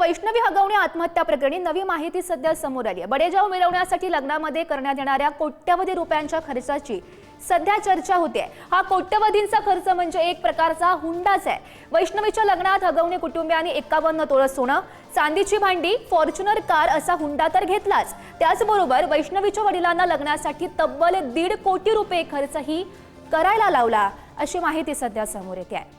वैष्णवी हगवणे आत्महत्या प्रकरणी नवी माहिती सध्या समोर आली आहे। बडेजाव मिळवण्यासाठी लग्नामध्ये करण्यात येणाऱ्या कोट्यवधी रुपयांच्या खर्चाची सध्या चर्चा होते। हा कोट्यवधींचा खर्च म्हणजे एक प्रकारचा हुंडाच आहे। वैष्णवीच्या लग्नात हगवणे कुटुंबियांनी 51 तोळे सोनं, चांदीची भांडी, फॉर्च्युनर कार असा हुंडा तर घेतलाच। त्याचबरोबर वैष्णवीच्या वडिलांना लग्नासाठी तब्बल 1.5 कोटी रुपये खर्चही करायला लावला, अशी माहिती सध्या समोर येते आहे।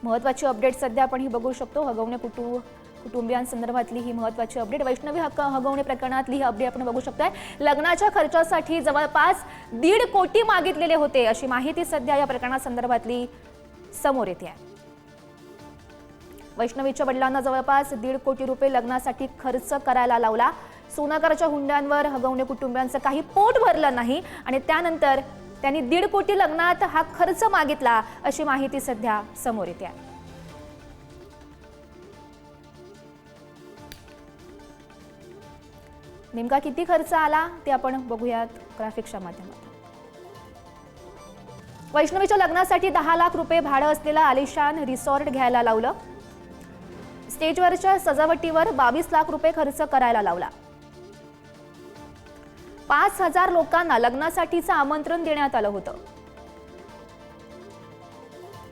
महत्त्वाची अपडेट सध्या आपण ही बघू शकतो। हगवणे कुटुंबियांसंदर्भातली ही महत्त्वाची अपडेट। वैष्णवी हगवणे प्रकरणातली ही अपडेट आपण बघू शकतोय। लग्नाच्या खर्चासाठी जवळपास 1.5 कोटी मागितलेले होते, अशी माहिती सध्या या प्रकरणासंदर्भातली समोर येते आहे। वैष्णवीच्या वडिलांना जवळपास 1.5 कोटी रुपये लग्नासाठी खर्च करायला लावला। सोनाकारच्या हुंड्यांवर हगवणे कुटुंबियांचं काही पोट भरलं नाही आणि त्यानंतर त्यांनी 1.5 कोटी लग्नात हा खर्च मागितला, अशी माहिती सध्या समोर येते आहे। नेमका किती खर्च आला ते आपण बघूयात ग्राफिक्सच्या माध्यमातून। वैष्णवीच्या लग्नासाठी 10 लाख रुपये भाडं असलेला आलिशान रिसॉर्ट घ्यायला लावलं। स्टेजवरच्या सजावटीवर 22 लाख रुपये खर्च करायला लावला। 5000 लोकांना लग्नासाठीचं आमंत्रण देण्यात आलं होतं।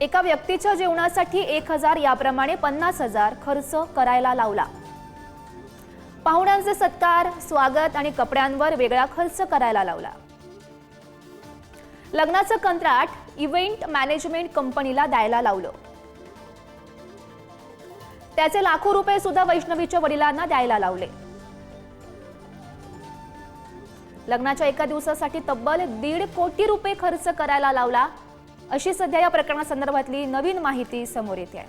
एका व्यक्तीच्या जेवणासाठी 1000, याप्रमाणे 50,000 खर्च करायला लावला। पाहुण्यांचे सत्कार, स्वागत आणि कपड्यांवर वेगळा खर्च करायला लावला। लग्नाचं कंत्राट इव्हेंट मॅनेजमेंट कंपनीला द्यायला लावलं। त्याचे लाखो रुपये सुद्धा वैष्णवीच्या वडिलांना द्यायला लावले। लग्नाच्या एका दिवसासाठी तब्बल 1.5 कोटी रुपये खर्च करायला लावला, अशी सध्या या प्रकरणासंदर्भातली नवीन माहिती समोर येते आहे।